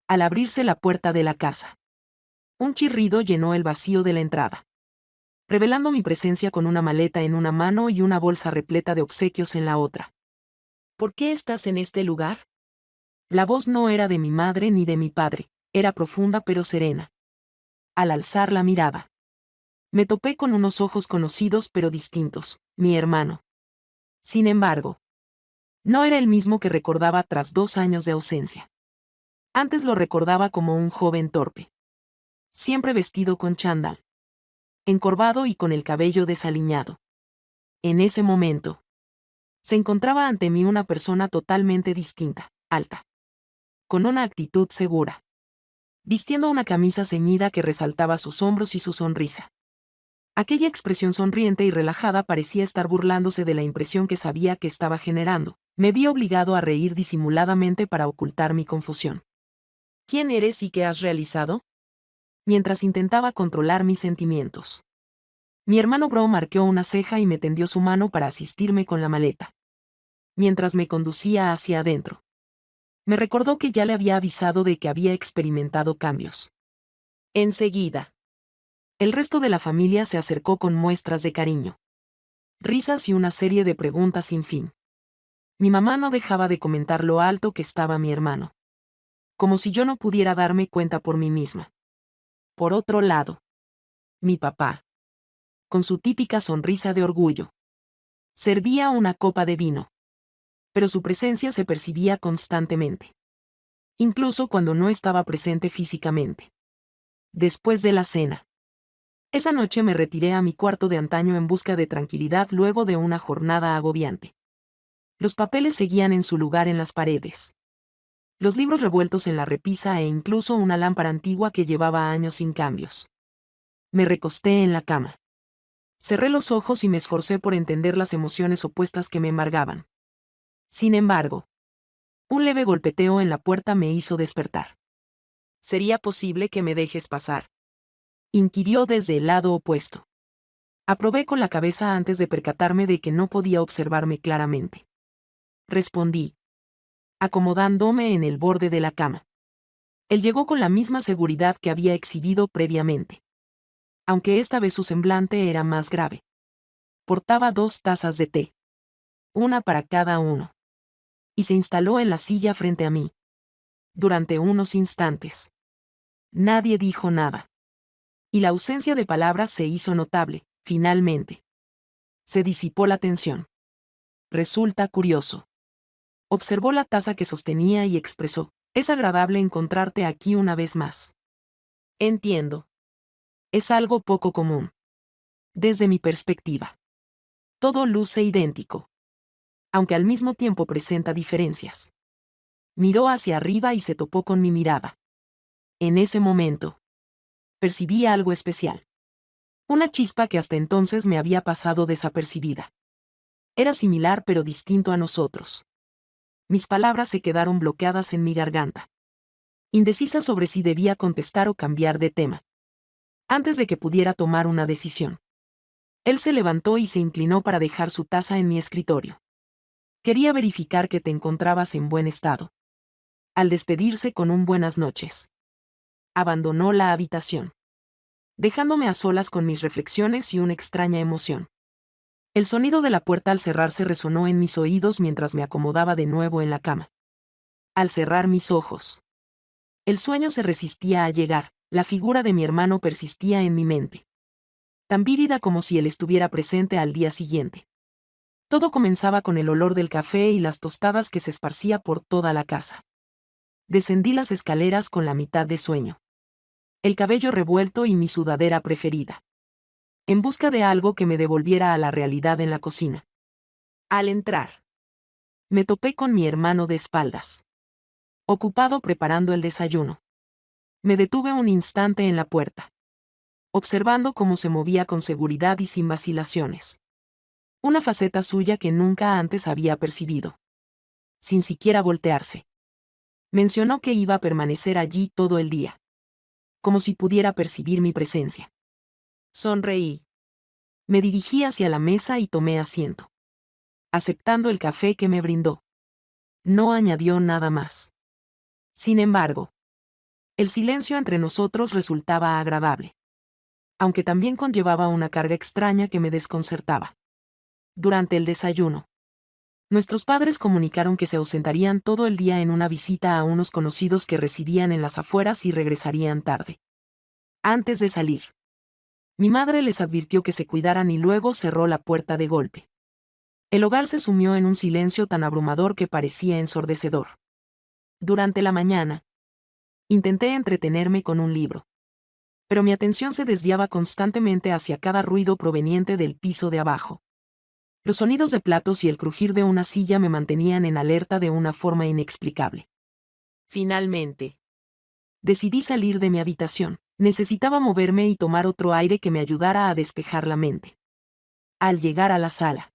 al abrirse la puerta de la casa. Un chirrido llenó el vacío de la entrada, revelando mi presencia con una maleta en una mano y una bolsa repleta de obsequios en la otra. ¿Por qué estás en este lugar? La voz no era de mi madre ni de mi padre, era profunda pero serena. Al alzar la mirada, me topé con unos ojos conocidos pero distintos, mi hermano. Sin embargo, no era el mismo que recordaba tras 2 años de ausencia. Antes lo recordaba como un joven torpe, siempre vestido con chándal, encorvado y con el cabello desaliñado. En ese momento, se encontraba ante mí una persona totalmente distinta, alta, con una actitud segura, vistiendo una camisa ceñida que resaltaba sus hombros y su sonrisa. Aquella expresión sonriente y relajada parecía estar burlándose de la impresión que sabía que estaba generando. Me vi obligado a reír disimuladamente para ocultar mi confusión. ¿Quién eres y qué has realizado? Mientras intentaba controlar mis sentimientos. Mi hermano Bro arqueó una ceja y me tendió su mano para asistirme con la maleta, mientras me conducía hacia adentro. Me recordó que ya le había avisado de que había experimentado cambios. Enseguida, el resto de la familia se acercó con muestras de cariño, risas y una serie de preguntas sin fin. Mi mamá no dejaba de comentar lo alto que estaba mi hermano, como si yo no pudiera darme cuenta por mí misma. Por otro lado, mi papá, con su típica sonrisa de orgullo, servía una copa de vino, pero su presencia se percibía constantemente, incluso cuando no estaba presente físicamente. Después de la cena, esa noche me retiré a mi cuarto de antaño en busca de tranquilidad luego de una jornada agobiante. Los papeles seguían en su lugar en las paredes, los libros revueltos en la repisa e incluso una lámpara antigua que llevaba años sin cambios. Me recosté en la cama. Cerré los ojos y me esforcé por entender las emociones opuestas que me embargaban. Sin embargo, un leve golpeteo en la puerta me hizo despertar. ¿Sería posible que me dejes pasar?, inquirió desde el lado opuesto. Aprobé con la cabeza antes de percatarme de que no podía observarme claramente. Respondí, acomodándome en el borde de la cama. Él llegó con la misma seguridad que había exhibido previamente, aunque esta vez su semblante era más grave. Portaba 2 tazas de té, una para cada uno, y se instaló en la silla frente a mí. Durante unos instantes, nadie dijo nada, y la ausencia de palabras se hizo notable. Finalmente, se disipó la tensión. Resulta curioso. Observó la taza que sostenía y expresó, es agradable encontrarte aquí una vez más. Entiendo. Es algo poco común. Desde mi perspectiva, todo luce idéntico, aunque al mismo tiempo presenta diferencias. Miró hacia arriba y se topó con mi mirada. En ese momento, percibí algo especial. Una chispa que hasta entonces me había pasado desapercibida. Era similar pero distinto a nosotros. Mis palabras se quedaron bloqueadas en mi garganta, indecisa sobre si debía contestar o cambiar de tema. Antes de que pudiera tomar una decisión, él se levantó y se inclinó para dejar su taza en mi escritorio. Quería verificar que te encontrabas en buen estado. Al despedirse con un buenas noches, abandonó la habitación, dejándome a solas con mis reflexiones y una extraña emoción. El sonido de la puerta al cerrarse resonó en mis oídos mientras me acomodaba de nuevo en la cama. Al cerrar mis ojos, el sueño se resistía a llegar, la figura de mi hermano persistía en mi mente, tan vívida como si él estuviera presente al día siguiente. Todo comenzaba con el olor del café y las tostadas que se esparcía por toda la casa. Descendí las escaleras con la mitad de sueño, el cabello revuelto y mi sudadera preferida, en busca de algo que me devolviera a la realidad en la cocina. Al entrar, me topé con mi hermano de espaldas, ocupado preparando el desayuno. Me detuve un instante en la puerta, observando cómo se movía con seguridad y sin vacilaciones. Una faceta suya que nunca antes había percibido. Sin siquiera voltearse. Mencionó que iba a permanecer allí todo el día, como si pudiera percibir mi presencia. Sonreí. Me dirigí hacia la mesa y tomé asiento, aceptando el café que me brindó. No añadió nada más. Sin embargo, El silencio entre nosotros resultaba agradable, aunque también conllevaba una carga extraña que me desconcertaba. Durante el desayuno, nuestros padres comunicaron que se ausentarían todo el día en una visita a unos conocidos que residían en las afueras y regresarían tarde. Antes de salir, mi madre les advirtió que se cuidaran y luego cerró la puerta de golpe. El hogar se sumió en un silencio tan abrumador que parecía ensordecedor. Durante la mañana, intenté entretenerme con un libro, pero mi atención se desviaba constantemente hacia cada ruido proveniente del piso de abajo. Los sonidos de platos y el crujir de una silla me mantenían en alerta de una forma inexplicable. Finalmente, decidí salir de mi habitación. Necesitaba moverme y tomar otro aire que me ayudara a despejar la mente. Al llegar a la sala,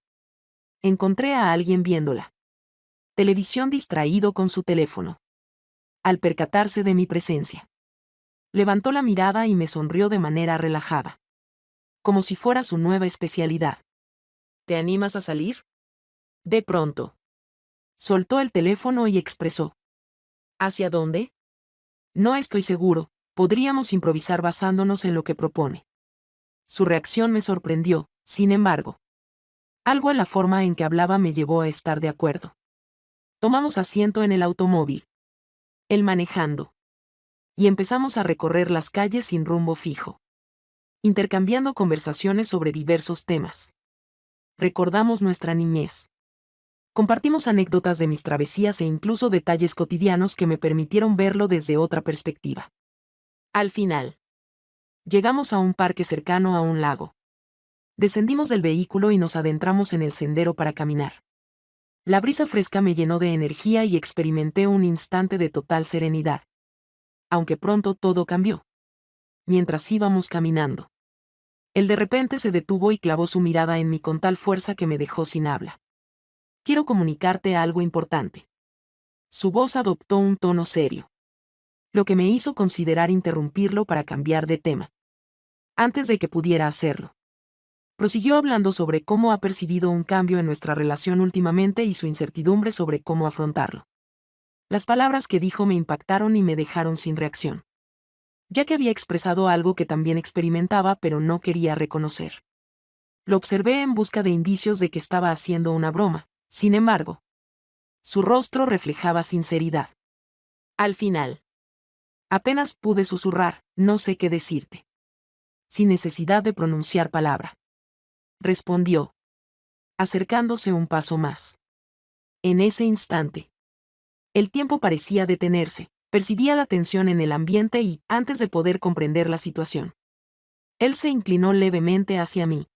encontré a alguien viéndola televisión distraído con su teléfono. Al percatarse de mi presencia, levantó la mirada y me sonrió de manera relajada, como si fuera su nueva especialidad. ¿Te animas a salir? De pronto, soltó el teléfono y expresó. ¿Hacia dónde? No estoy seguro, podríamos improvisar basándonos en lo que propone. Su reacción me sorprendió, sin embargo. Algo en la forma en que hablaba me llevó a estar de acuerdo. Tomamos asiento en el automóvil, él manejando, y empezamos a recorrer las calles sin rumbo fijo, intercambiando conversaciones sobre diversos temas. Recordamos nuestra niñez. Compartimos anécdotas de mis travesías e incluso detalles cotidianos que me permitieron verlo desde otra perspectiva. Al final, llegamos a un parque cercano a un lago. Descendimos del vehículo y nos adentramos en el sendero para caminar. La brisa fresca me llenó de energía y experimenté un instante de total serenidad. Aunque pronto todo cambió. Mientras íbamos caminando, él de repente se detuvo y clavó su mirada en mí con tal fuerza que me dejó sin habla. Quiero comunicarte algo importante. Su voz adoptó un tono serio, lo que me hizo considerar interrumpirlo para cambiar de tema. Antes de que pudiera hacerlo, prosiguió hablando sobre cómo ha percibido un cambio en nuestra relación últimamente y su incertidumbre sobre cómo afrontarlo. Las palabras que dijo me impactaron y me dejaron sin reacción, ya que había expresado algo que también experimentaba pero no quería reconocer. Lo observé en busca de indicios de que estaba haciendo una broma, sin embargo, su rostro reflejaba sinceridad. Al final, apenas pude susurrar, no sé qué decirte. Sin necesidad de pronunciar palabra. Respondió, acercándose un paso más. En ese instante, el tiempo parecía detenerse, percibía la tensión en el ambiente y, antes de poder comprender la situación, él se inclinó levemente hacia mí.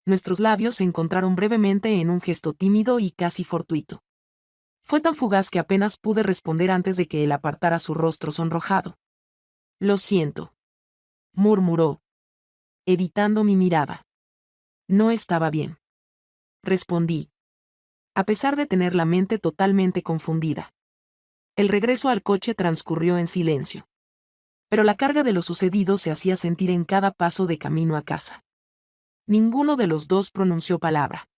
Nuestros labios se encontraron brevemente en un gesto tímido y casi fortuito. Fue tan fugaz que apenas pude responder antes de que él apartara su rostro sonrojado. Lo siento, murmuró, evitando mi mirada. No estaba bien. Respondí, a pesar de tener la mente totalmente confundida. El regreso al coche transcurrió en silencio. Pero la carga de lo sucedido se hacía sentir en cada paso de camino a casa. Ninguno de los dos pronunció palabra.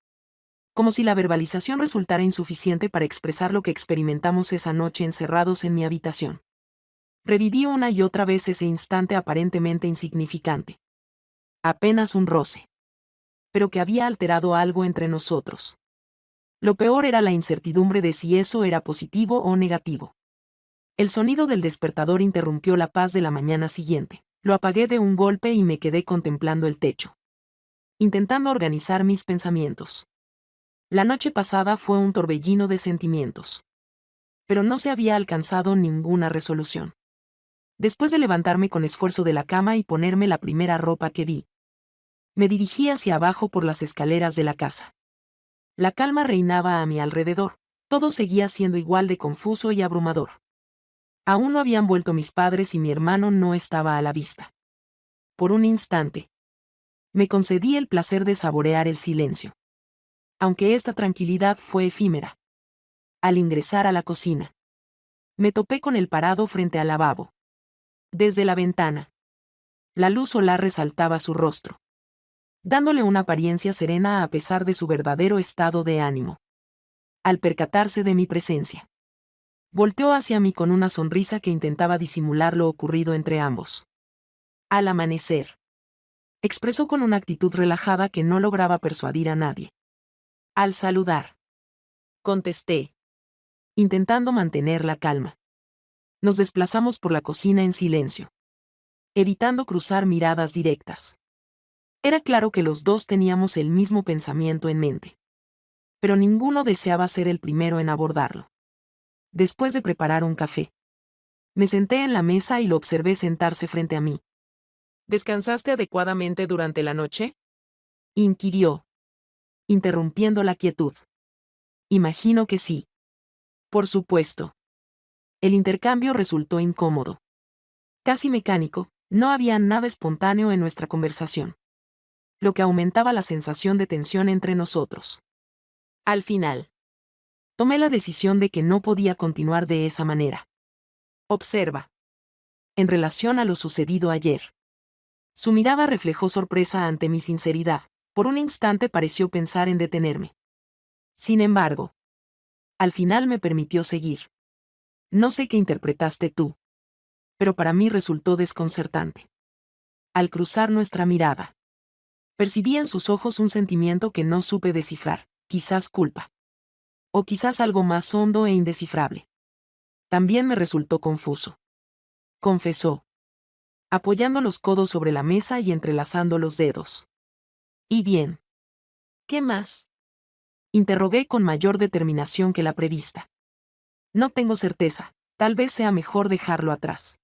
Como si la verbalización resultara insuficiente para expresar lo que experimentamos esa noche encerrados en mi habitación. Reviví una y otra vez ese instante aparentemente insignificante. Apenas un roce. Pero que había alterado algo entre nosotros. Lo peor era la incertidumbre de si eso era positivo o negativo. El sonido del despertador interrumpió la paz de la mañana siguiente. Lo apagué de un golpe y me quedé contemplando el techo, intentando organizar mis pensamientos. La noche pasada fue un torbellino de sentimientos. Pero no se había alcanzado ninguna resolución. Después de levantarme con esfuerzo de la cama y ponerme la primera ropa que vi, me dirigí hacia abajo por las escaleras de la casa. La calma reinaba a mi alrededor, todo seguía siendo igual de confuso y abrumador. Aún no habían vuelto mis padres y mi hermano no estaba a la vista. Por un instante, me concedí el placer de saborear el silencio. Aunque esta tranquilidad fue efímera. Al ingresar a la cocina, me topé con él parado frente al lavabo. Desde la ventana, la luz solar resaltaba su rostro, dándole una apariencia serena a pesar de su verdadero estado de ánimo. Al percatarse de mi presencia, Volteó hacia mí con una sonrisa que intentaba disimular lo ocurrido entre ambos. Al amanecer, expresó con una actitud relajada que no lograba persuadir a nadie. Al saludar, contesté, intentando mantener la calma. Nos desplazamos por la cocina en silencio, evitando cruzar miradas directas. Era claro que los dos teníamos el mismo pensamiento en mente, pero ninguno deseaba ser el primero en abordarlo. Después de preparar un café, me senté en la mesa y lo observé sentarse frente a mí. ¿Descansaste adecuadamente durante la noche?, inquirió, interrumpiendo la quietud. Imagino que sí. Por supuesto. El intercambio resultó incómodo. Casi mecánico, no había nada espontáneo en nuestra conversación, lo que aumentaba la sensación de tensión entre nosotros. Al final, tomé la decisión de que no podía continuar de esa manera. Observa. En relación a lo sucedido ayer. Su mirada reflejó sorpresa ante mi sinceridad. Por un instante pareció pensar en detenerme. Sin embargo, al final me permitió seguir. No sé qué interpretaste tú, pero para mí resultó desconcertante. Al cruzar nuestra mirada, percibí en sus ojos un sentimiento que no supe descifrar, quizás culpa. O quizás algo más hondo e indescifrable. También me resultó confuso. Confesó, apoyando los codos sobre la mesa y entrelazando los dedos. ¿Y bien? ¿Qué más?, interrogué con mayor determinación que la prevista. No tengo certeza, tal vez sea mejor dejarlo atrás.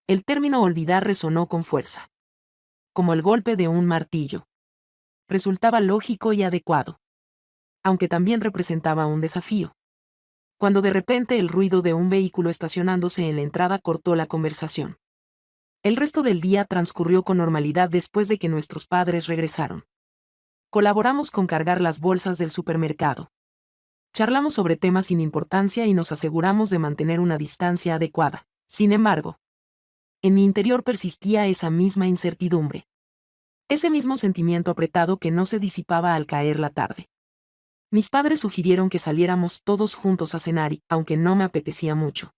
El término olvidar resonó con fuerza, como el golpe de un martillo. Resultaba lógico y adecuado, aunque también representaba un desafío. Cuando de repente el ruido de un vehículo estacionándose en la entrada cortó la conversación. El resto del día transcurrió con normalidad después de que nuestros padres regresaron. Colaboramos con cargar las bolsas del supermercado. Charlamos sobre temas sin importancia y nos aseguramos de mantener una distancia adecuada. Sin embargo, en mi interior persistía esa misma incertidumbre. Ese mismo sentimiento apretado que no se disipaba al caer la tarde. Mis padres sugirieron que saliéramos todos juntos a cenar y, aunque no me apetecía mucho,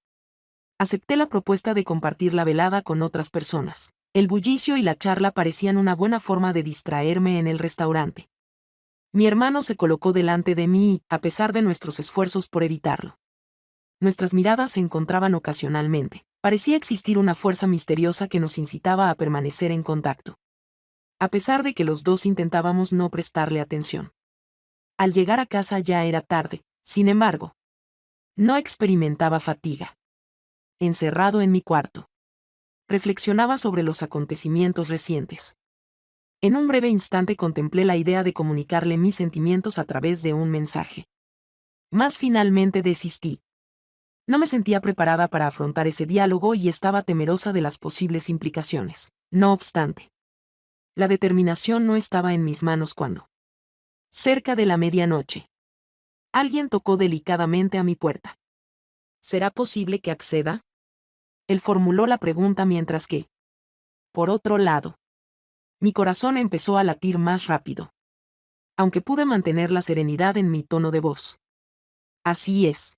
acepté la propuesta de compartir la velada con otras personas. El bullicio y la charla parecían una buena forma de distraerme en el restaurante. Mi hermano se colocó delante de mí, a pesar de nuestros esfuerzos por evitarlo. Nuestras miradas se encontraban ocasionalmente. Parecía existir una fuerza misteriosa que nos incitaba a permanecer en contacto, a pesar de que los dos intentábamos no prestarle atención. Al llegar a casa ya era tarde, sin embargo, no experimentaba fatiga. Encerrado en mi cuarto, reflexionaba sobre los acontecimientos recientes. En un breve instante contemplé la idea de comunicarle mis sentimientos a través de un mensaje. Mas finalmente desistí. No me sentía preparada para afrontar ese diálogo y estaba temerosa de las posibles implicaciones. No obstante, la determinación no estaba en mis manos cuando, cerca de la medianoche, alguien tocó delicadamente a mi puerta. ¿Será posible que acceda?, él formuló la pregunta mientras que, por otro lado, mi corazón empezó a latir más rápido, aunque pude mantener la serenidad en mi tono de voz. Así es.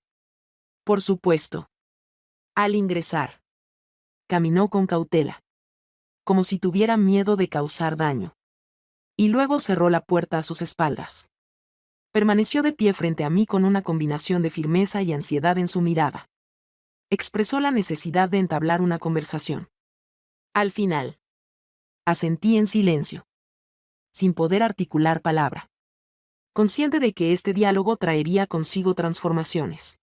Por supuesto. Al ingresar, caminó con cautela, como si tuviera miedo de causar daño. Y luego cerró la puerta a sus espaldas. Permaneció de pie frente a mí con una combinación de firmeza y ansiedad en su mirada. Expresó la necesidad de entablar una conversación. Al final, asentí en silencio, sin poder articular palabra, consciente de que este diálogo traería consigo transformaciones,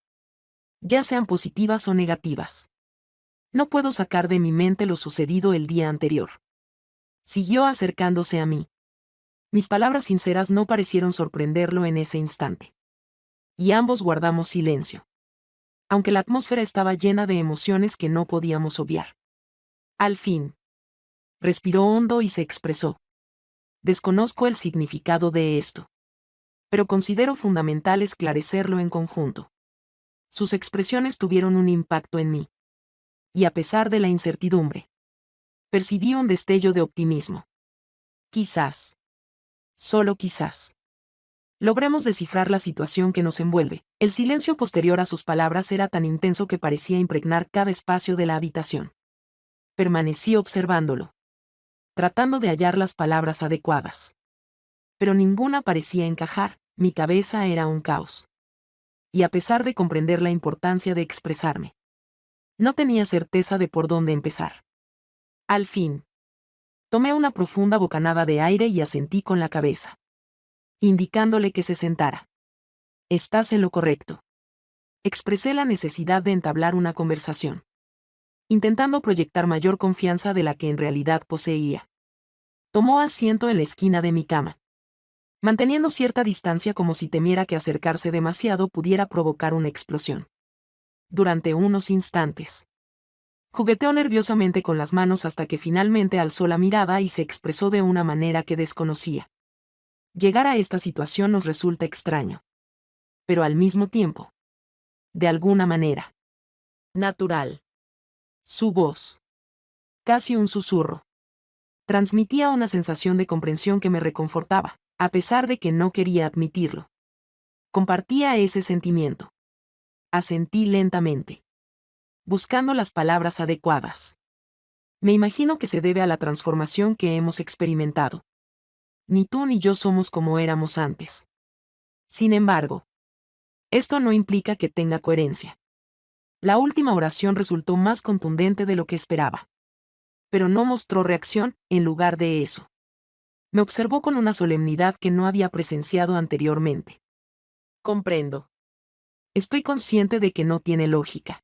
ya sean positivas o negativas. No puedo sacar de mi mente lo sucedido el día anterior. Siguió acercándose a mí. Mis palabras sinceras no parecieron sorprenderlo en ese instante. Y ambos guardamos silencio, aunque la atmósfera estaba llena de emociones que no podíamos obviar. Al fin, respiró hondo y se expresó. Desconozco el significado de esto, pero considero fundamental esclarecerlo en conjunto. Sus expresiones tuvieron un impacto en mí. Y a pesar de la incertidumbre, percibí un destello de optimismo. Quizás, solo quizás, Logremos descifrar la situación que nos envuelve. El silencio posterior a sus palabras era tan intenso que parecía impregnar cada espacio de la habitación. Permanecí observándolo, tratando de hallar las palabras adecuadas. Pero ninguna parecía encajar, mi cabeza era un caos. Y a pesar de comprender la importancia de expresarme, no tenía certeza de por dónde empezar. Al fin, tomé una profunda bocanada de aire y asentí con la cabeza, indicándole que se sentara. Estás en lo correcto. Expresé la necesidad de entablar una conversación, intentando proyectar mayor confianza de la que en realidad poseía. Tomó asiento en la esquina de mi cama, manteniendo cierta distancia como si temiera que acercarse demasiado pudiera provocar una explosión. Durante unos instantes, jugueteó nerviosamente con las manos hasta que finalmente alzó la mirada y se expresó de una manera que desconocía. Llegar a esta situación nos resulta extraño, pero al mismo tiempo, de alguna manera, natural. Su voz, casi un susurro, transmitía una sensación de comprensión que me reconfortaba, a pesar de que no quería admitirlo. Compartía ese sentimiento. Asentí lentamente, buscando las palabras adecuadas. Me imagino que se debe a la transformación que hemos experimentado. Ni tú ni yo somos como éramos antes. Sin embargo, esto no implica que tenga coherencia. La última oración resultó más contundente de lo que esperaba. Pero no mostró reacción, en lugar de eso. Me observó con una solemnidad que no había presenciado anteriormente. Comprendo. Estoy consciente de que no tiene lógica.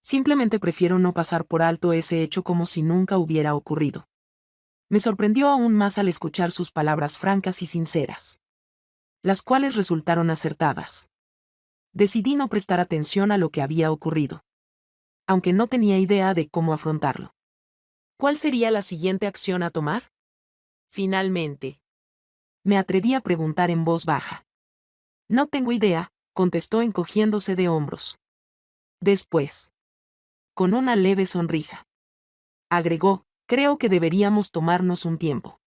Simplemente prefiero no pasar por alto ese hecho como si nunca hubiera ocurrido. Me sorprendió aún más al escuchar sus palabras francas y sinceras, las cuales resultaron acertadas. Decidí no prestar atención a lo que había ocurrido, aunque no tenía idea de cómo afrontarlo. ¿Cuál sería la siguiente acción a tomar? Finalmente, me atreví a preguntar en voz baja. No tengo idea, contestó encogiéndose de hombros. Después, con una leve sonrisa, agregó, creo que deberíamos tomarnos un tiempo.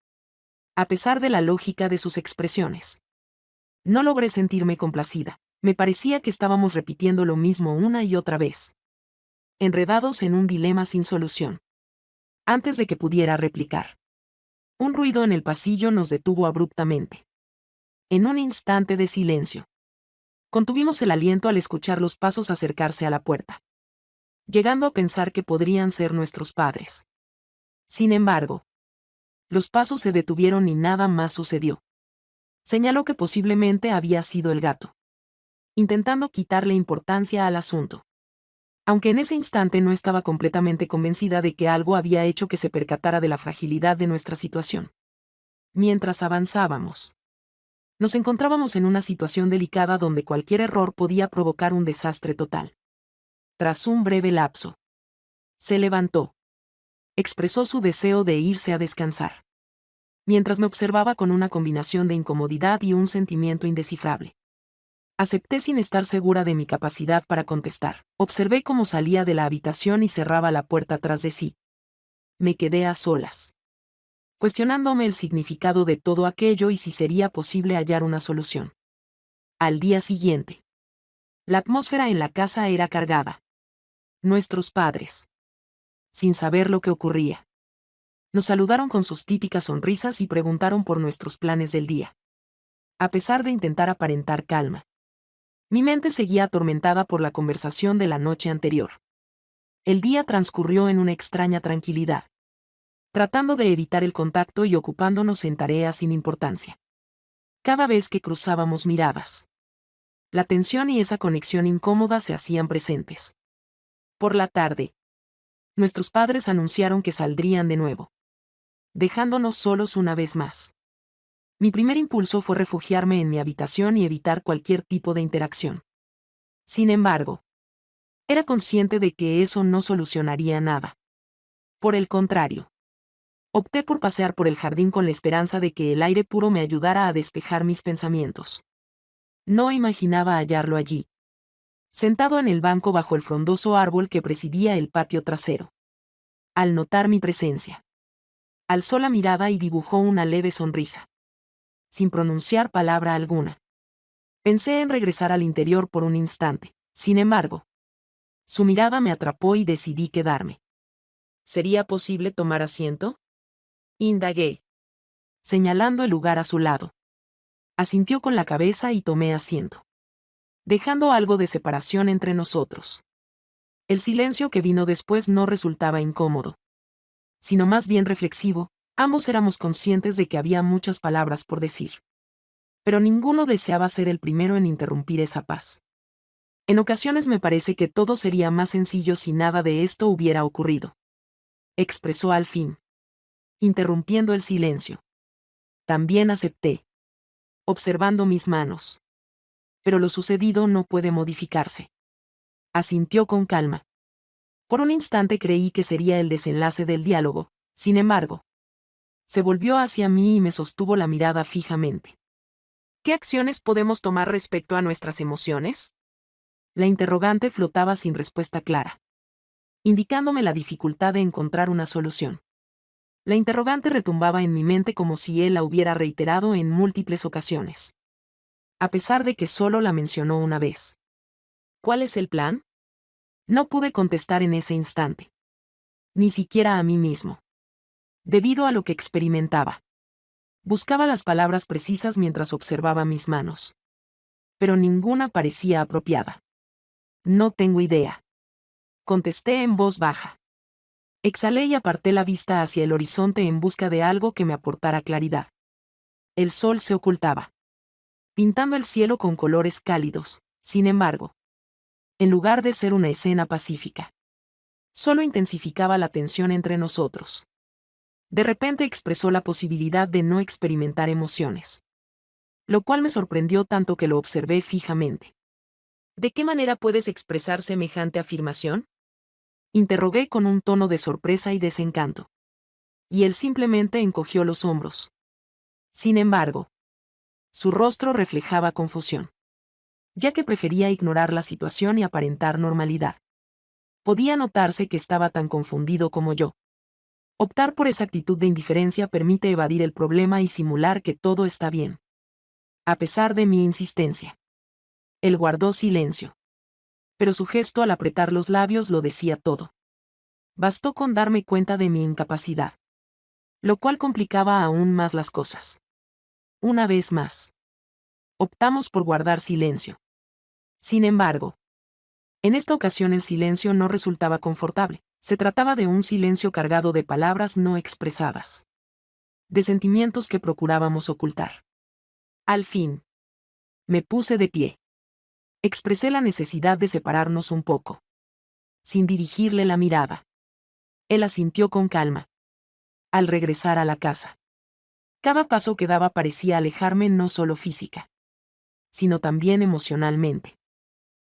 A pesar de la lógica de sus expresiones, no logré sentirme complacida. Me parecía que estábamos repitiendo lo mismo una y otra vez, enredados en un dilema sin solución. Antes de que pudiera replicar, un ruido en el pasillo nos detuvo abruptamente. En un instante de silencio, contuvimos el aliento al escuchar los pasos acercarse a la puerta, llegando a pensar que podrían ser nuestros padres. Sin embargo, los pasos se detuvieron y nada más sucedió. Señaló que posiblemente había sido el gato, intentando quitarle importancia al asunto. Aunque en ese instante no estaba completamente convencida de que algo había hecho que se percatara de la fragilidad de nuestra situación. Mientras avanzábamos, nos encontrábamos en una situación delicada donde cualquier error podía provocar un desastre total. Tras un breve lapso, se levantó. Expresó su deseo de irse a descansar, mientras me observaba con una combinación de incomodidad y un sentimiento indescifrable. Acepté sin estar segura de mi capacidad para contestar. Observé cómo salía de la habitación y cerraba la puerta tras de sí. Me quedé a solas, cuestionándome el significado de todo aquello y si sería posible hallar una solución. Al día siguiente, la atmósfera en la casa era cargada. Nuestros padres, sin saber lo que ocurría, nos saludaron con sus típicas sonrisas y preguntaron por nuestros planes del día. A pesar de intentar aparentar calma, mi mente seguía atormentada por la conversación de la noche anterior. El día transcurrió en una extraña tranquilidad, tratando de evitar el contacto y ocupándonos en tareas sin importancia. Cada vez que cruzábamos miradas, la tensión y esa conexión incómoda se hacían presentes. Por la tarde, nuestros padres anunciaron que saldrían de nuevo, dejándonos solos una vez más. Mi primer impulso fue refugiarme en mi habitación y evitar cualquier tipo de interacción. Sin embargo, era consciente de que eso no solucionaría nada. Por el contrario, opté por pasear por el jardín con la esperanza de que el aire puro me ayudara a despejar mis pensamientos. No imaginaba hallarlo allí, sentado en el banco bajo el frondoso árbol que presidía el patio trasero. Al notar mi presencia, alzó la mirada y dibujó una leve sonrisa. sin pronunciar palabra alguna. Pensé en regresar al interior por un instante, sin embargo. Su mirada me atrapó y decidí quedarme. ¿Sería posible tomar asiento? Indagué, señalando el lugar a su lado. Asintió con la cabeza y tomé asiento, dejando algo de separación entre nosotros. El silencio que vino después no resultaba incómodo, sino más bien reflexivo. Ambos éramos conscientes de que había muchas palabras por decir. Pero ninguno deseaba ser el primero en interrumpir esa paz. En ocasiones me parece que todo sería más sencillo si nada de esto hubiera ocurrido. Expresó al fin, interrumpiendo el silencio. También acepté, observando mis manos. Pero lo sucedido no puede modificarse. Asintió con calma. Por un instante creí que sería el desenlace del diálogo, sin embargo. Se volvió hacia mí y me sostuvo la mirada fijamente. ¿Qué acciones podemos tomar respecto a nuestras emociones? La interrogante flotaba sin respuesta clara, indicándome la dificultad de encontrar una solución. La interrogante retumbaba en mi mente como si él la hubiera reiterado en múltiples ocasiones, a pesar de que solo la mencionó una vez. ¿Cuál es el plan? No pude contestar en ese instante. Ni siquiera a mí mismo. Debido a lo que experimentaba. Buscaba las palabras precisas mientras observaba mis manos. Pero ninguna parecía apropiada. No tengo idea. Contesté en voz baja. Exhalé y aparté la vista hacia el horizonte en busca de algo que me aportara claridad. El sol se ocultaba, pintando el cielo con colores cálidos, sin embargo. En lugar de ser una escena pacífica, solo intensificaba la tensión entre nosotros. De repente expresó la posibilidad de no experimentar emociones, lo cual me sorprendió tanto que lo observé fijamente. ¿De qué manera puedes expresar semejante afirmación? Interrogué con un tono de sorpresa y desencanto. Y él simplemente encogió los hombros. Sin embargo, su rostro reflejaba confusión, ya que prefería ignorar la situación y aparentar normalidad. Podía notarse que estaba tan confundido como yo. Optar por esa actitud de indiferencia permite evadir el problema y simular que todo está bien. A pesar de mi insistencia. Él guardó silencio. Pero su gesto al apretar los labios lo decía todo. Bastó con darme cuenta de mi incapacidad, lo cual complicaba aún más las cosas. Una vez más, optamos por guardar silencio. Sin embargo, en esta ocasión el silencio no resultaba confortable. Se trataba de un silencio cargado de palabras no expresadas, de sentimientos que procurábamos ocultar. Al fin, me puse de pie. Expresé la necesidad de separarnos un poco, sin dirigirle la mirada. Él asintió con calma. Al regresar a la casa, cada paso que daba parecía alejarme no solo física, sino también emocionalmente.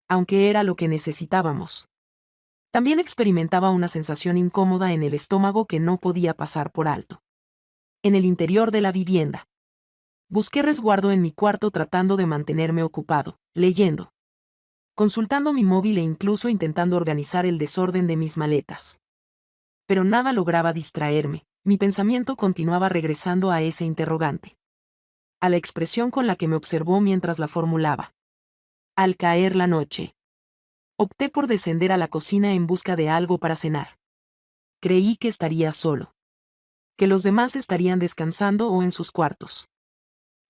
Aunque era lo que necesitábamos. También experimentaba una sensación incómoda en el estómago que no podía pasar por alto. En el interior de la vivienda. Busqué resguardo en mi cuarto tratando de mantenerme ocupado, leyendo, consultando mi móvil e incluso intentando organizar el desorden de mis maletas. Pero nada lograba distraerme, mi pensamiento continuaba regresando a ese interrogante. A la expresión con la que me observó mientras la formulaba. Al caer la noche, opté por descender a la cocina en busca de algo para cenar. Creí que estaría solo. Que los demás estarían descansando o en sus cuartos.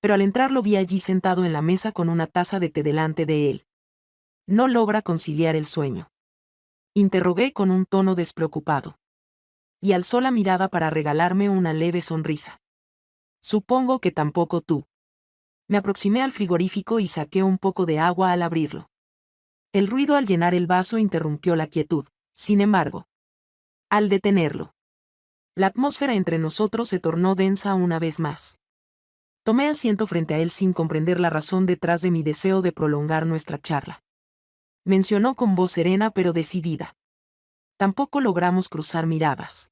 Pero al entrar lo vi allí sentado en la mesa con una taza de té delante de él. No logra conciliar el sueño. Interrogué con un tono despreocupado. Y alzó la mirada para regalarme una leve sonrisa. Supongo que tampoco tú. Me aproximé al frigorífico y saqué un poco de agua al abrirlo. El ruido al llenar el vaso interrumpió la quietud, sin embargo. Al detenerlo, la atmósfera entre nosotros se tornó densa una vez más. Tomé asiento frente a él sin comprender la razón detrás de mi deseo de prolongar nuestra charla. Mencionó con voz serena pero decidida. Tampoco logramos cruzar miradas.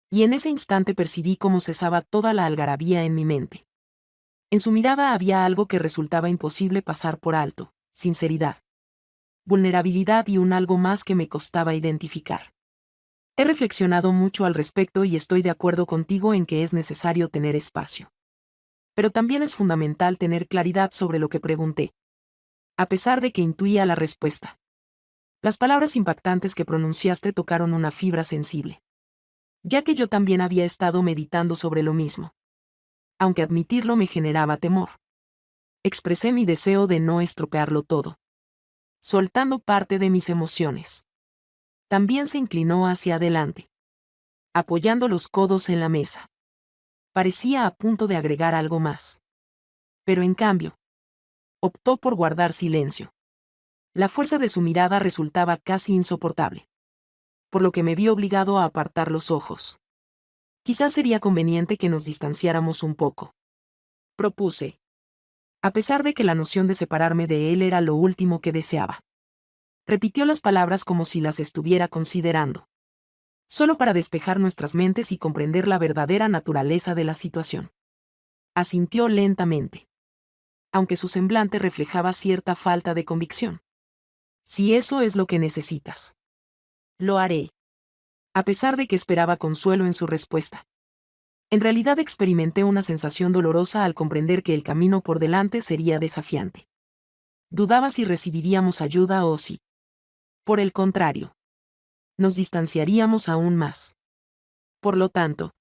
Y en ese instante percibí cómo cesaba toda la algarabía en mi mente. En su mirada había algo que resultaba imposible pasar por alto: sinceridad, vulnerabilidad y un algo más que me costaba identificar. He reflexionado mucho al respecto y estoy de acuerdo contigo en que es necesario tener espacio. Pero también es fundamental tener claridad sobre lo que pregunté. A pesar de que intuía la respuesta. Las palabras impactantes que pronunciaste tocaron una fibra sensible. Ya que yo también había estado meditando sobre lo mismo. Aunque admitirlo me generaba temor. Expresé mi deseo de no estropearlo todo. Soltando parte de mis emociones. También se inclinó hacia adelante. Apoyando los codos en la mesa. Parecía a punto de agregar algo más. Pero en cambio, optó por guardar silencio. La fuerza de su mirada resultaba casi insoportable. Por lo que me vi obligado a apartar los ojos. Quizás sería conveniente que nos distanciáramos un poco. Propuse. A pesar de que la noción de separarme de él era lo último que deseaba. Repitió las palabras como si las estuviera considerando. Solo para despejar nuestras mentes y comprender la verdadera naturaleza de la situación. Asintió lentamente. Aunque su semblante reflejaba cierta falta de convicción. Si eso es lo que necesitas. Lo haré. A pesar de que esperaba consuelo en su respuesta. En realidad experimenté una sensación dolorosa al comprender que el camino por delante sería desafiante. Dudaba si recibiríamos ayuda o si. Por el contrario. Nos distanciaríamos aún más. Por lo tanto,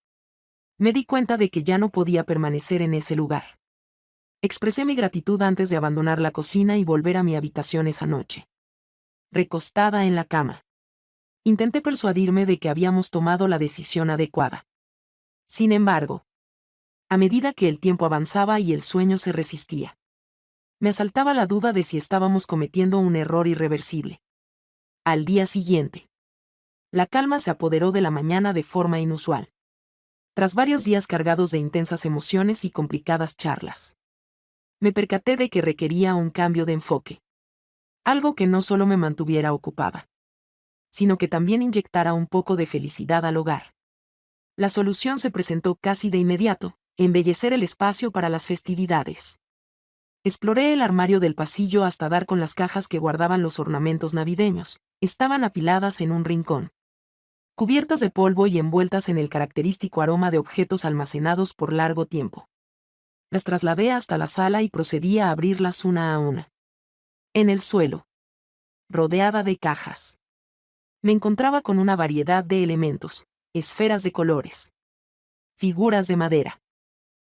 me di cuenta de que ya no podía permanecer en ese lugar. Expresé mi gratitud antes de abandonar la cocina y volver a mi habitación esa noche. Recostada en la cama. Intenté persuadirme de que habíamos tomado la decisión adecuada. Sin embargo, a medida que el tiempo avanzaba y el sueño se resistía, me asaltaba la duda de si estábamos cometiendo un error irreversible. Al día siguiente, la calma se apoderó de la mañana de forma inusual. Tras varios días cargados de intensas emociones y complicadas charlas, me percaté de que requería un cambio de enfoque. Algo que no solo me mantuviera ocupada, sino que también inyectara un poco de felicidad al hogar. La solución se presentó casi de inmediato: embellecer el espacio para las festividades. Exploré el armario del pasillo hasta dar con las cajas que guardaban los ornamentos navideños. Estaban apiladas en un rincón, cubiertas de polvo y envueltas en el característico aroma de objetos almacenados por largo tiempo. Las trasladé hasta la sala y procedí a abrirlas una a una. En el suelo, rodeada de cajas, me encontraba con una variedad de elementos: esferas de colores, figuras de madera,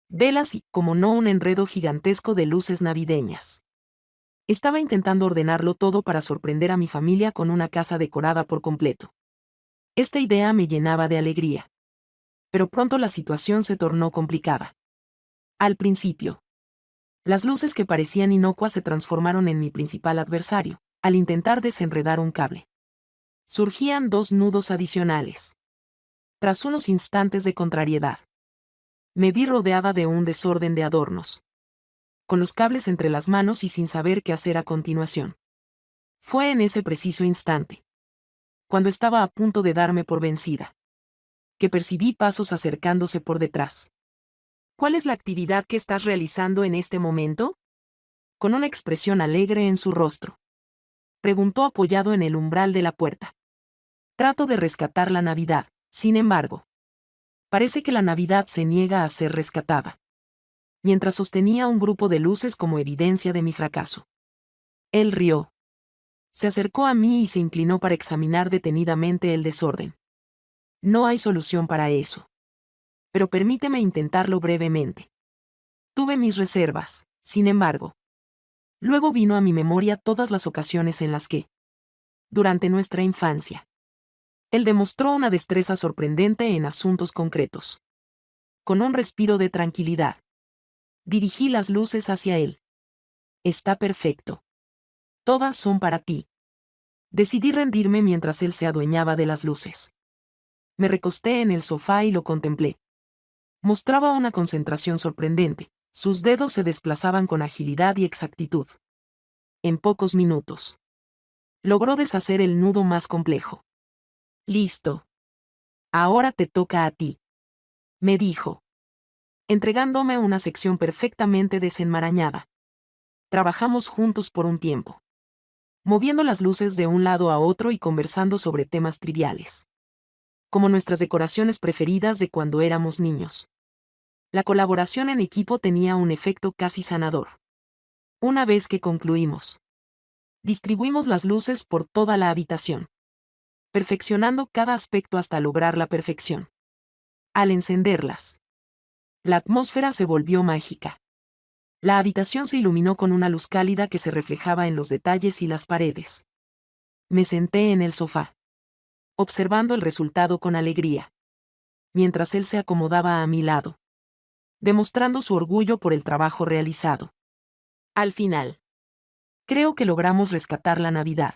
velas y, como no, un enredo gigantesco de luces navideñas. Estaba intentando ordenarlo todo para sorprender a mi familia con una casa decorada por completo. Esta idea me llenaba de alegría. Pero pronto la situación se tornó complicada. Al principio, las luces que parecían inocuas se transformaron en mi principal adversario, al intentar desenredar un cable. Surgían dos nudos adicionales. Tras unos instantes de contrariedad, me vi rodeada de un desorden de adornos, con los cables entre las manos y sin saber qué hacer a continuación. Fue en ese preciso instante, cuando estaba a punto de darme por vencida, que percibí pasos acercándose por detrás. ¿Cuál es la actividad que estás realizando en este momento? Con una expresión alegre en su rostro, preguntó apoyado en el umbral de la puerta. Trato de rescatar la Navidad, sin embargo. Parece que la Navidad se niega a ser rescatada. Mientras sostenía un grupo de luces como evidencia de mi fracaso. Él rió. Se acercó a mí y se inclinó para examinar detenidamente el desorden. No hay solución para eso. Pero permíteme intentarlo brevemente. Tuve mis reservas, sin embargo. Luego vino a mi memoria todas las ocasiones en las que, durante nuestra infancia, él demostró una destreza sorprendente en asuntos concretos. Con un respiro de tranquilidad, dirigí las luces hacia él. Está perfecto. Todas son para ti. Decidí rendirme mientras él se adueñaba de las luces. Me recosté en el sofá y lo contemplé. Mostraba una concentración sorprendente. Sus dedos se desplazaban con agilidad y exactitud. En pocos minutos, logró deshacer el nudo más complejo. Listo. Ahora te toca a ti, me dijo, entregándome una sección perfectamente desenmarañada. Trabajamos juntos por un tiempo, moviendo las luces de un lado a otro y conversando sobre temas triviales, como nuestras decoraciones preferidas de cuando éramos niños. La colaboración en equipo tenía un efecto casi sanador. Una vez que concluimos, distribuimos las luces por toda la habitación, perfeccionando cada aspecto hasta lograr la perfección. Al encenderlas, la atmósfera se volvió mágica. La habitación se iluminó con una luz cálida que se reflejaba en los detalles y las paredes. Me senté en el sofá, observando el resultado con alegría, mientras él se acomodaba a mi lado, demostrando su orgullo por el trabajo realizado. Al final, creo que logramos rescatar la Navidad,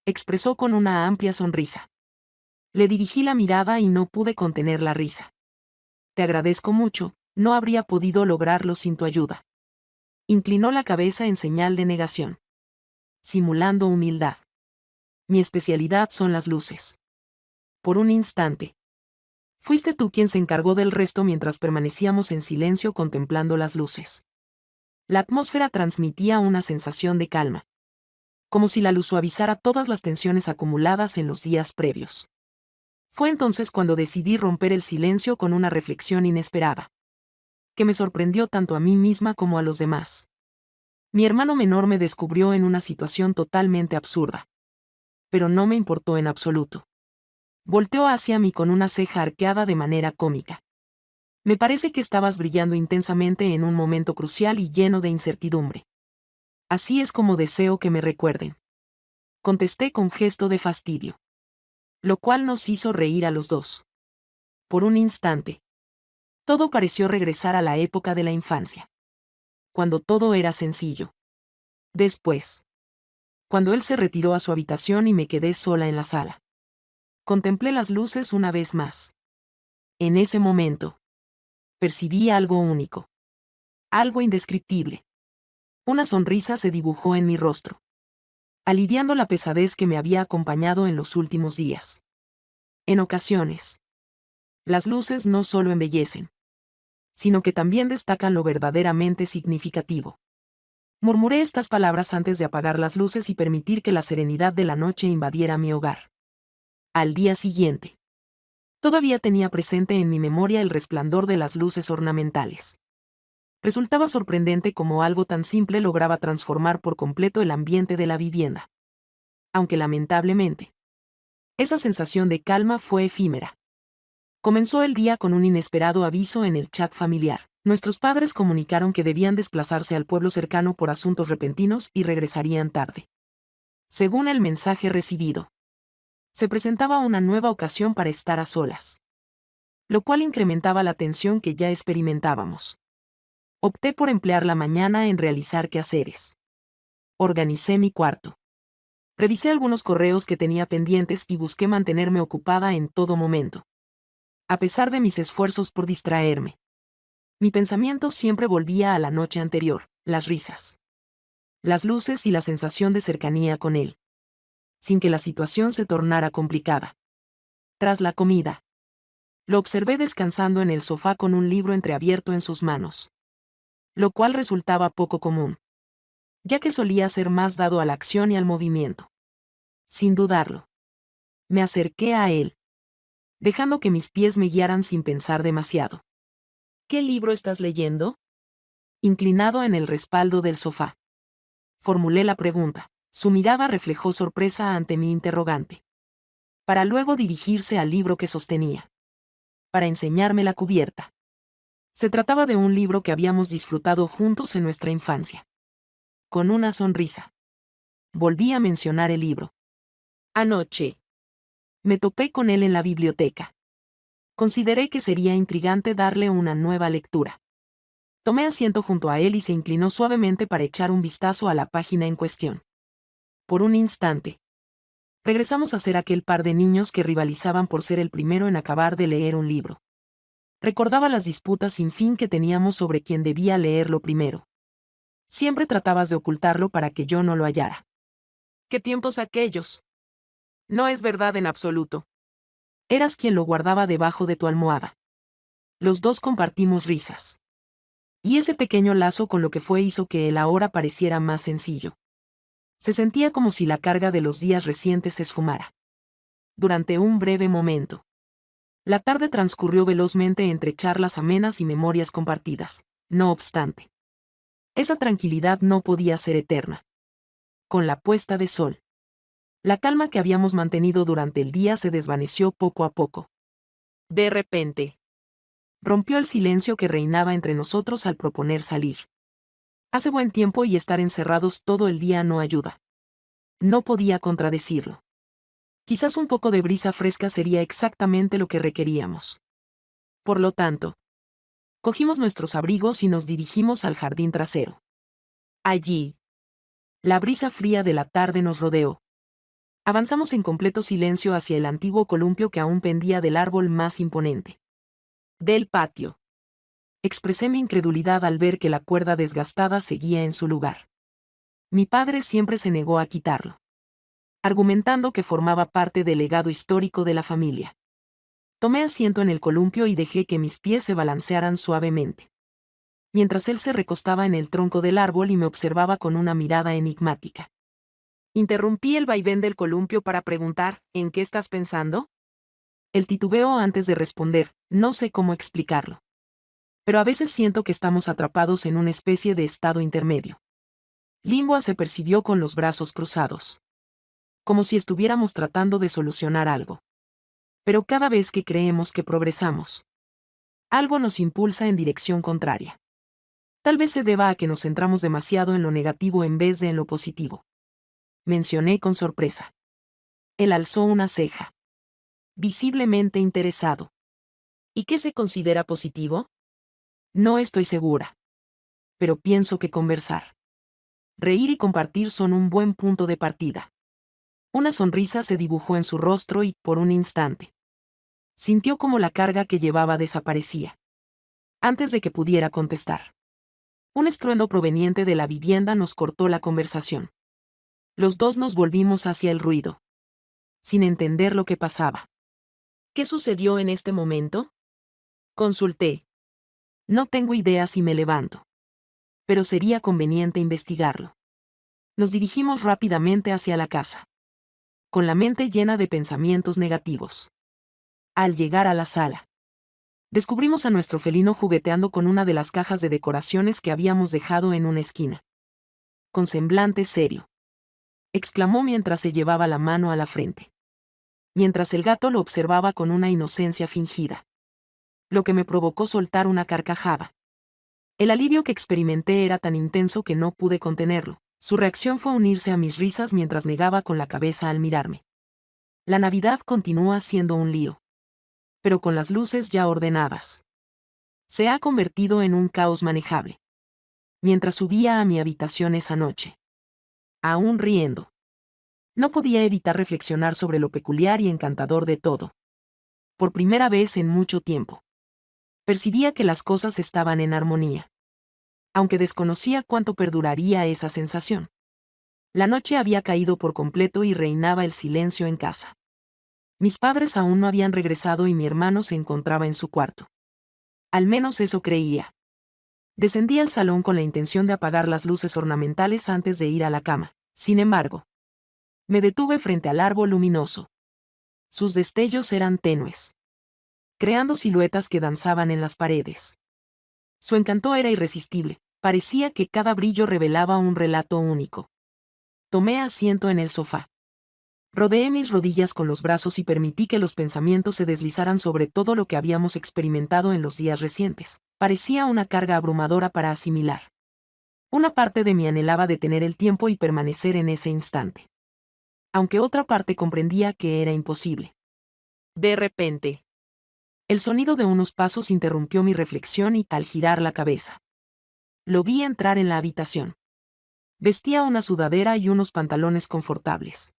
expresó con una amplia sonrisa. Le dirigí la mirada y no pude contener la risa. Te agradezco mucho, no habría podido lograrlo sin tu ayuda. Inclinó la cabeza en señal de negación, simulando humildad. Mi especialidad son las luces. Por un instante, fuiste tú quien se encargó del resto mientras permanecíamos en silencio contemplando las luces. La atmósfera transmitía una sensación de calma, como si la luz suavizara todas las tensiones acumuladas en los días previos. Fue entonces cuando decidí romper el silencio con una reflexión inesperada, que me sorprendió tanto a mí misma como a los demás. Mi hermano menor me descubrió en una situación totalmente absurda, pero no me importó en absoluto. Volteó hacia mí con una ceja arqueada de manera cómica. Me parece que estabas brillando intensamente en un momento crucial y lleno de incertidumbre. Así es como deseo que me recuerden. Contesté con gesto de fastidio, lo cual nos hizo reír a los dos. Por un instante, todo pareció regresar a la época de la infancia, cuando todo era sencillo. Después, cuando él se retiró a su habitación y me quedé sola en la sala, contemplé las luces una vez más. En ese momento, percibí algo único, algo indescriptible. Una sonrisa se dibujó en mi rostro, aliviando la pesadez que me había acompañado en los últimos días. En ocasiones, las luces no solo embellecen, sino que también destacan lo verdaderamente significativo. Murmuré estas palabras antes de apagar las luces y permitir que la serenidad de la noche invadiera mi hogar. Al día siguiente, todavía tenía presente en mi memoria el resplandor de las luces ornamentales. Resultaba sorprendente cómo algo tan simple lograba transformar por completo el ambiente de la vivienda. Aunque lamentablemente, esa sensación de calma fue efímera. Comenzó el día con un inesperado aviso en el chat familiar. Nuestros padres comunicaron que debían desplazarse al pueblo cercano por asuntos repentinos y regresarían tarde. Según el mensaje recibido, se presentaba una nueva ocasión para estar a solas, lo cual incrementaba la tensión que ya experimentábamos. Opté por emplear la mañana en realizar quehaceres. Organicé mi cuarto. Revisé algunos correos que tenía pendientes y busqué mantenerme ocupada en todo momento. A pesar de mis esfuerzos por distraerme, mi pensamiento siempre volvía a la noche anterior, las risas, las luces y la sensación de cercanía con él, sin que la situación se tornara complicada. Tras la comida, lo observé descansando en el sofá con un libro entreabierto en sus manos, lo cual resultaba poco común, ya que solía ser más dado a la acción y al movimiento. Sin dudarlo, me acerqué a él, dejando que mis pies me guiaran sin pensar demasiado. ¿Qué libro estás leyendo? Inclinado en el respaldo del sofá, formulé la pregunta. Su mirada reflejó sorpresa ante mi interrogante, para luego dirigirse al libro que sostenía, para enseñarme la cubierta. Se trataba de un libro que habíamos disfrutado juntos en nuestra infancia. Con una sonrisa, volví a mencionar el libro. Anoche, me topé con él en la biblioteca. Consideré que sería intrigante darle una nueva lectura. Tomé asiento junto a él y se inclinó suavemente para echar un vistazo a la página en cuestión. Por un instante, regresamos a ser aquel par de niños que rivalizaban por ser el primero en acabar de leer un libro. Recordaba las disputas sin fin que teníamos sobre quién debía leerlo primero. Siempre tratabas de ocultarlo para que yo no lo hallara. ¿Qué tiempos aquellos? No es verdad en absoluto. Eras quien lo guardaba debajo de tu almohada. Los dos compartimos risas. Y ese pequeño lazo con lo que fue hizo que el ahora pareciera más sencillo. Se sentía como si la carga de los días recientes se esfumara. Durante un breve momento, La tarde transcurrió velozmente entre charlas amenas y memorias compartidas. No obstante, esa tranquilidad no podía ser eterna. Con la puesta de sol, la calma que habíamos mantenido durante el día se desvaneció poco a poco. De repente, rompió el silencio que reinaba entre nosotros al proponer salir. Hace buen tiempo y estar encerrados todo el día no ayuda. No podía contradecirlo. Quizás un poco de brisa fresca sería exactamente lo que requeríamos. Por lo tanto, cogimos nuestros abrigos y nos dirigimos al jardín trasero. Allí, la brisa fría de la tarde nos rodeó. Avanzamos en completo silencio hacia el antiguo columpio que aún pendía del árbol más imponente del patio. Expresé mi incredulidad al ver que la cuerda desgastada seguía en su lugar. Mi padre siempre se negó a quitarlo, argumentando que formaba parte del legado histórico de la familia. Tomé asiento en el columpio y dejé que mis pies se balancearan suavemente, mientras él se recostaba en el tronco del árbol y me observaba con una mirada enigmática. Interrumpí el vaivén del columpio para preguntar, ¿en qué estás pensando? El titubeo antes de responder, no sé cómo explicarlo. Pero a veces siento que estamos atrapados en una especie de estado intermedio. Limboa se percibió con los brazos cruzados, como si estuviéramos tratando de solucionar algo. Pero cada vez que creemos que progresamos, algo nos impulsa en dirección contraria. Tal vez se deba a que nos centramos demasiado en lo negativo en vez de en lo positivo. Mencioné con sorpresa. Él alzó una ceja, visiblemente interesado. ¿Y qué se considera positivo? No estoy segura. Pero pienso que conversar, reír y compartir son un buen punto de partida. Una sonrisa se dibujó en su rostro y, por un instante, sintió como la carga que llevaba desaparecía. Antes de que pudiera contestar, un estruendo proveniente de la vivienda nos cortó la conversación. Los dos nos volvimos hacia el ruido, sin entender lo que pasaba. ¿Qué sucedió en este momento? Consulté. No tengo idea si me levanto. Pero sería conveniente investigarlo. Nos dirigimos rápidamente hacia la casa, con la mente llena de pensamientos negativos. Al llegar a la sala, descubrimos a nuestro felino jugueteando con una de las cajas de decoraciones que habíamos dejado en una esquina. Con semblante serio, exclamó mientras se llevaba la mano a la frente, mientras el gato lo observaba con una inocencia fingida, lo que me provocó soltar una carcajada. El alivio que experimenté era tan intenso que no pude contenerlo. Su reacción fue unirse a mis risas mientras negaba con la cabeza al mirarme. La Navidad continúa siendo un lío, pero con las luces ya ordenadas, se ha convertido en un caos manejable. Mientras subía a mi habitación esa noche, aún riendo, no podía evitar reflexionar sobre lo peculiar y encantador de todo. Por primera vez en mucho tiempo, percibía que las cosas estaban en armonía, aunque desconocía cuánto perduraría esa sensación. La noche había caído por completo y reinaba el silencio en casa. Mis padres aún no habían regresado y mi hermano se encontraba en su cuarto. Al menos eso creía. Descendí al salón con la intención de apagar las luces ornamentales antes de ir a la cama. Sin embargo, me detuve frente al árbol luminoso. Sus destellos eran tenues, creando siluetas que danzaban en las paredes. Su encanto era irresistible, parecía que cada brillo revelaba un relato único. Tomé asiento en el sofá. Rodeé mis rodillas con los brazos y permití que los pensamientos se deslizaran sobre todo lo que habíamos experimentado en los días recientes. Parecía una carga abrumadora para asimilar. Una parte de mí anhelaba detener el tiempo y permanecer en ese instante, aunque otra parte comprendía que era imposible. De repente, el sonido de unos pasos interrumpió mi reflexión y, al girar la cabeza, lo vi entrar en la habitación. Vestía una sudadera y unos pantalones confortables,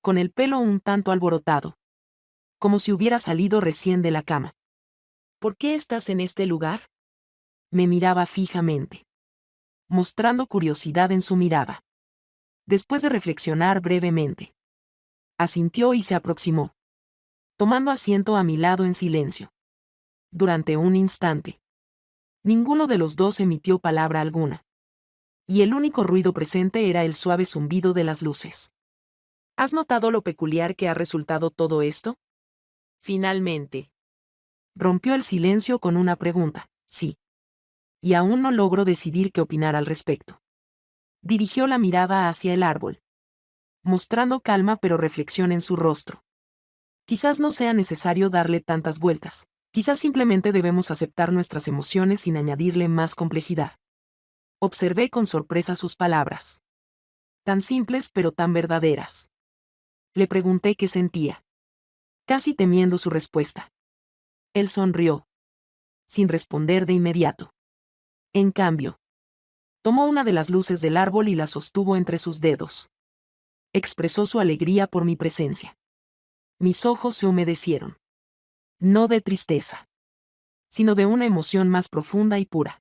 con el pelo un tanto alborotado, como si hubiera salido recién de la cama. ¿Por qué estás en este lugar? Me miraba fijamente, mostrando curiosidad en su mirada. Después de reflexionar brevemente, asintió y se aproximó, tomando asiento a mi lado en silencio. Durante un instante, ninguno de los dos emitió palabra alguna, y el único ruido presente era el suave zumbido de las luces. ¿Has notado lo peculiar que ha resultado todo esto? Finalmente, Rompió el silencio con una pregunta. Sí. Y aún no logro decidir qué opinar al respecto. Dirigió la mirada hacia el árbol, mostrando calma pero reflexión en su rostro. Quizás no sea necesario darle tantas vueltas. Quizás simplemente debemos aceptar nuestras emociones sin añadirle más complejidad. Observé con sorpresa sus palabras. Tan simples pero tan verdaderas. Le pregunté qué sentía, casi temiendo su respuesta. Él sonrió, sin responder de inmediato. En cambio, tomó una de las luces del árbol y la sostuvo entre sus dedos. Expresó su alegría por mi presencia. Mis ojos se humedecieron. No de tristeza, sino de una emoción más profunda y pura.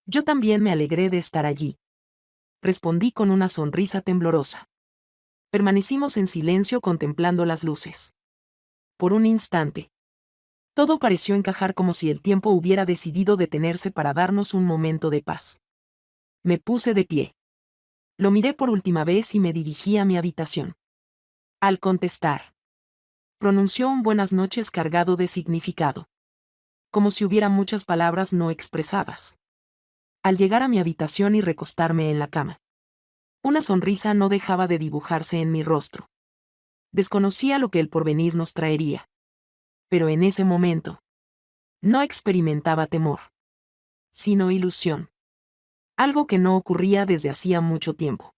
Yo también me alegré de estar allí. Respondí con una sonrisa temblorosa. Permanecimos en silencio contemplando las luces. Por un instante, todo pareció encajar como si el tiempo hubiera decidido detenerse para darnos un momento de paz. Me puse de pie. Lo miré por última vez y me dirigí a mi habitación. Al contestar, pronunció un buenas noches cargado de significado. Como si hubiera muchas palabras no expresadas. Al llegar a mi habitación y recostarme en la cama, una sonrisa no dejaba de dibujarse en mi rostro. Desconocía lo que el porvenir nos traería. Pero en ese momento, no experimentaba temor, sino ilusión. Algo que no ocurría desde hacía mucho tiempo.